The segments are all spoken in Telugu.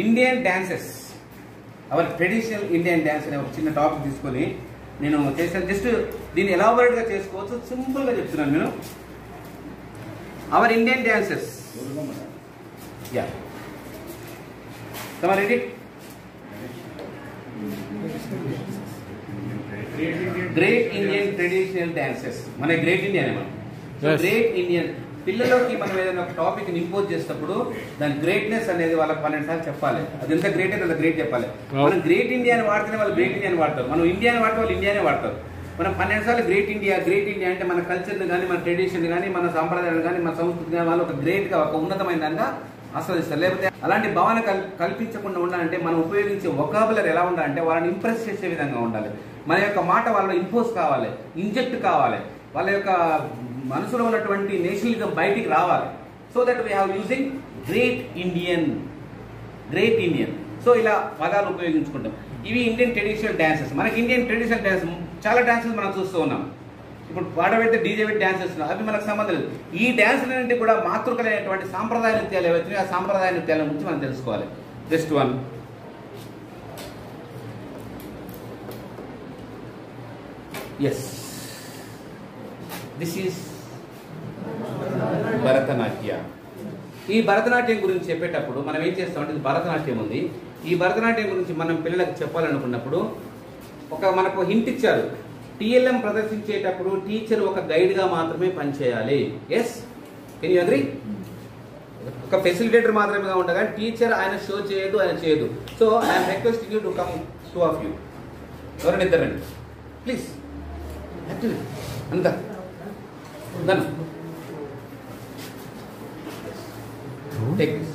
Indian dances, hour traditional Indian dance అనే ఒక చిన్న టాపిక్ తీసుకొని నేను చేశాను. జస్ట్ దీన్ని ఎలాబొరేట్గా చేసుకోవచ్చు, సింపుల్గా చెప్తున్నాను నేను. Our Indian dances, yeah come ready. Great Indian traditional dances, మన గ్రేట్ ఇండియన్ మనం. గ్రేట్ ఇండియన్ పిల్లలకి మనం ఏదైనా ఒక టాపిక్ ఇంపోజ్ చేసినప్పుడు దాని గ్రేట్నెస్ అనేది వాళ్ళకి 12 సార్లు చెప్పాలి. అది ఎంత గ్రేట్ అయితే అంత గ్రేట్ చెప్పాలి. మనం గ్రేట్ ఇండియా అని వాడితేనే వాళ్ళు గ్రేట్ ఇండియా అని వాడతారు, మనం ఇండియాని వాడితే వాళ్ళు ఇండియానే వాడతారు. మనం 12 సార్లు గ్రేట్ ఇండియా అంటే మన కల్చర్ని కానీ, మన ట్రెడిషన్ కానీ, మన సాంప్రదాయాలు కానీ, మన సంస్కృతి కానీ వాళ్ళు ఒక గ్రేట్గా, ఒక ఉన్నతమైన దానిగా ఆస్వాదిస్తారు. లేకపోతే అలాంటి భావన కల్పించకుండా ఉండాలంటే మనం ఉపయోగించే వొకాబులరీ ఎలా ఉండాలంటే వాళ్ళని ఇంప్రెస్ చేసే విధంగా ఉండాలి. మన యొక్క మాట వాళ్ళలో ఇంపోజ్ కావాలి, ఇంజెక్ట్ కావాలి, వాళ్ళ యొక్క మనసులో ఉన్నటువంటి నేషనలిజం బయటికి రావాలి. So that we have using great Indian. So ఇలా పదాలు ఉపయోగించుకుంటాం. ఇవి ఇండియన్ ట్రెడిషనల్ డాన్సెస్. మనకి ఇండియన్ ట్రెడిషనల్ డాన్స్ చాలా డాన్సెస్ మనం చూస్తూ ఉన్నాం. ఇప్పుడు పాట పెడితే డీజే పెట్టి డాన్స్ చేస్తున్నాం, అవి మనకు సంబంధం లేదు. ఈ డాన్సులన్నింటి కూడా మాతృకలైనటువంటి సాంప్రదాయ నృత్యాలు ఏవైతే ఆ సాంప్రదాయ నృత్యాల గురించి మనం తెలుసుకోవాలి. Just one, yes, this is Bharatanatya. ఈ భరతనాట్యం గురించి చెప్పేటప్పుడు మనం ఏం చేస్తామంటే, ఇది భరతనాట్యం ఉంది. ఈ భరతనాట్యం గురించి మనం పిల్లలకు చెప్పాలనుకున్నప్పుడు మనకు హింట్ ఇచ్చారు. టీఎల్ఎం ప్రదర్శించేటప్పుడు టీచర్ ఒక గైడ్గా మాత్రమే పనిచేయాలి. Yes, can you agree? ఒక ఫెసిలిటేటర్ మాత్రమే ఉంటారు, కానీ టీచర్ ఆయన షో చేయదు, ఆయన చేయదు. So I'm requesting you to come, 2 of you. ఎవరైనా ఇద్దరండి ప్లీజ్. అంతా then take this.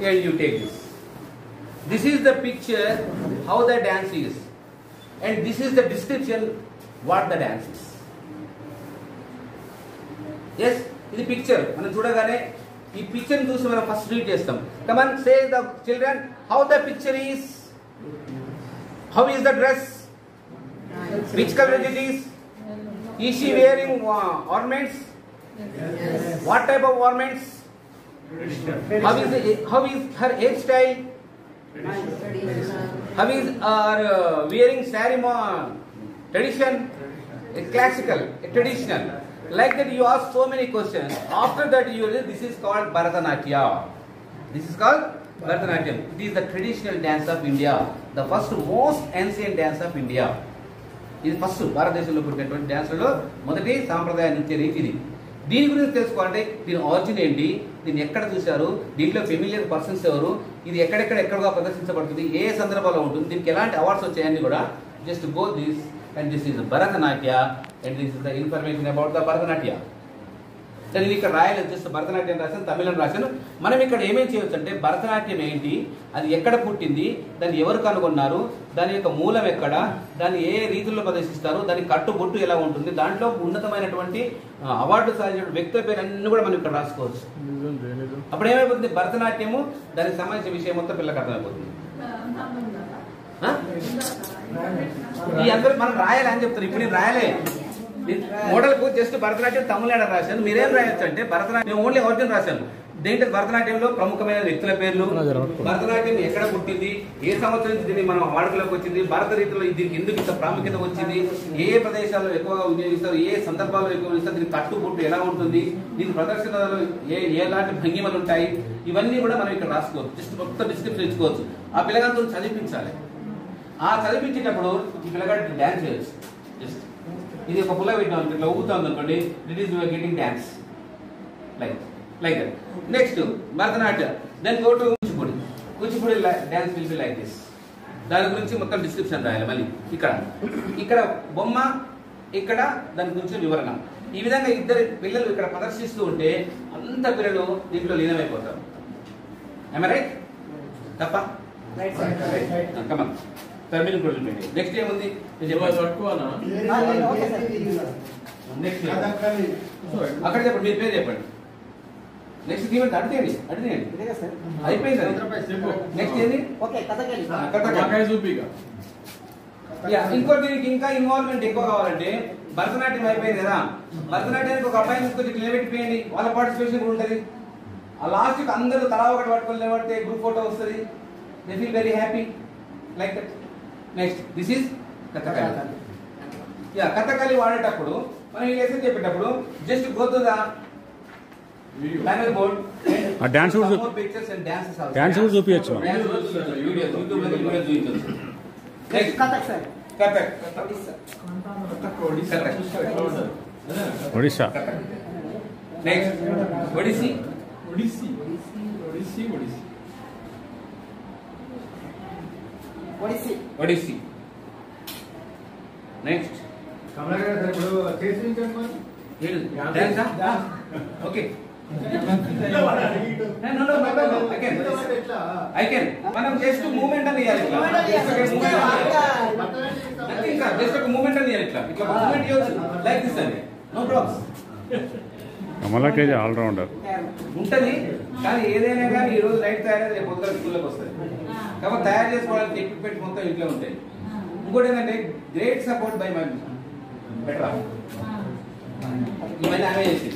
And you take this. This is the picture how the dance is, and this is the description what the dance is. Yes, ఇది పిక్చర్. మనం చూడగానే ఈ పిక్చర్ చూసి మనం ఫస్ట్ రీడ్ చేస్తాం. Come on, say the children how the picture is. How is the dress? Which color it is? Is she wearing ornaments? Yes. What type of ornaments? How is her hairstyle? How is wearing saree? Tradition, classical, traditional. Like that you ask so many questions. After that this is called Bharatanatyam. This is called Bharatanatyam. It is the traditional dance of India, the first most ancient dance of India. ఇది ఫస్ట్ భారతదేశంలో పుట్టినటువంటి డాన్స్లలో మొదటి సాంప్రదాయ నృత్య రీతి ఇది. దీని గురించి తెలుసుకోవాలంటే దీని ఆరిజిన్ ఏంటి, దీన్ని ఎక్కడ చూశారు, దీంట్లో ఫెమిలియర్ పర్సన్స్ ఎవరు, ఇది ఎక్కడగా ప్రదర్శించబడుతుంది, ఏ సందర్భంలో ఉంటుంది, దీనికి ఎలాంటి అవార్డ్స్ వచ్చాయని కూడా just go this and this is Bharatanatya and this is the information about the Bharatanatya. నేను ఇక్కడ రాయలేదు, జస్ట్ భరతనాట్యం రాశాను, తమిళం రాశాను. మనం ఇక్కడ ఏమేం చేయవచ్చు అంటే భరతనాట్యం ఏంటి, అది ఎక్కడ పుట్టింది, దాన్ని ఎవరు కనుగొన్నారు, దాని యొక్క మూలం ఎక్కడ, దాన్ని ఏ రీతుల్లో ప్రదర్శిస్తారు, దాని కట్టుబొట్టు ఎలా ఉంటుంది, దాంట్లో ఉన్నతమైనటువంటి అవార్డు సాధించిన వ్యక్తుల పేరు అన్ని కూడా మనం ఇక్కడ రాసుకోవచ్చు. అప్పుడు ఏమైపోతుంది, భరతనాట్యము దానికి సంబంధించిన విషయం మొత్తం పిల్లలకు అర్థమైపోతుంది. ఈ అందరూ మనం రాయాలి అని చెప్తారు. ఇప్పుడు నేను రాయలే, మోడల్ కు జస్ట్ భరతనాట్యం తమిళనాడు రాశాను. మీరేం రాయొచ్చు అంటే భరతనాట్యం ఓన్లీ ఒరిజినల్ రాశాను. దీంట్లో భరతనాట్యంలో ప్రముఖమైన వ్యక్తుల పేర్లు, భరతనాట్యం ఎక్కడ పుట్టింది, ఏ సంవత్సరం నుంచి దీన్ని మనం వాడుకలోకి వచ్చింది, భారత రీతిలో దీనికి ఎందుకు ఇంత ప్రాముఖ్యత వచ్చింది, ఏ ప్రదేశాల్లో ఎక్కువగా వినియోగిస్తారు, ఏ సందర్భాల్లో ఎక్కువ వినియోగిస్తారు, దీనికి కట్టుబొట్టు ఎలా ఉంటుంది, దీని ప్రదర్శనలో ఎలాంటి భంగిమలు ఉంటాయి, ఇవన్నీ కూడా మనం ఇక్కడ రాసుకోవచ్చు. జస్ట్ మొత్తం డిస్క్రిప్షన్ ఇచ్చుకోవచ్చు. ఆ పిల్లగాంతో చదివించాలి. ఆ చదివించేటప్పుడు ఈ పిల్లగాడు డాన్స్ చేయొచ్చు. జస్ట్ ఇది ఒక పుల్ల పెట్టినాం, ఇట్లా ఊగుతుంది అనుకోండి, it is your getting dance like that. Next Bharatanatyam, then go to Kuchipudi dance will be like this. దాని గురించి మొత్తం డిస్క్రిప్షన్ రాయాలి. మళ్ళీ ఇక్కడ బొమ్మ, ఇక్కడ దాని గురించి వివరణ. ఈ విధంగా ఇద్దరు పిల్లలు ఇక్కడ ప్రదర్శిస్తూ ఉంటే అంత పిల్లలు దీంట్లో లీనమైపోతారు. Am I right? తప్ప? Come on. టర్మినల్ కూడా చూడండి. నెక్స్ట్ ఏముంది నెక్స్ట్ అక్కడ చెప్పండి, మీరు పేరు చెప్పండి. నెక్స్ట్ ఈవెంట్ అడిగేయండి అయిపోయింది. నెక్స్ట్ ఏంది, ఇంకోటి దీనికి ఇంకా ఇన్వాల్వ్మెంట్ ఎక్కువ కావాలంటే భరతనాట్యం అయిపోయింది కదా, భరతనాట్యానికి ఒక అబ్బాయిని తీసుకొచ్చి నిలబెట్టిపోయండి, వాళ్ళ పార్టిసిపేషన్ కూడా ఉంటుంది. ఆ లాస్ట్కి అందరూ తలా ఒకటి పట్టుకొని లేబడితే గ్రూప్ ఫోటో వస్తుంది. They feel very happy like that. Next this is Kathakali. Yeah, Kathakali వాడేటప్పుడు మనం ఈ లెసన్ చెప్పేటప్పుడు just go to the panel board ఆ డాన్స్ కూడా pictures and dances also. Dance కూడా చూపించచ్చు. వీడియోస్ యూట్యూబ్ లో వీడియోస్ చూపించచ్చు. Next Kathak sir. Kathak. Odisha. Next Odissi. Odissi. Next okay. మనం జస్ట్ మూమెంట్ అని ఇవ్వాలి. ఇంకా జస్ట్ ఒక మూమెంట్ అని ఇవ్వాలి. ఇట్లా ఇట్లా మూమెంట్ ఇవ్వచ్చు లైక్ దిస్ అండి. No problems. కమలాకేజీ ఆల్రౌండర్ ఉంటది. కానీ ఏదైనా కానీ ఈ రోజు లైట్ తయారైతే రేపు పొద్దున స్కూల్లోకి వస్తుంది. కాబట్టి తయారు చేసుకోవడానికి ఎక్విప్మెంట్ మొత్తం ఇంట్లో ఉంటాయి. ఇంకోటి ఏంటంటే great support by my better. ఇవన్నీ ఆమె చేసి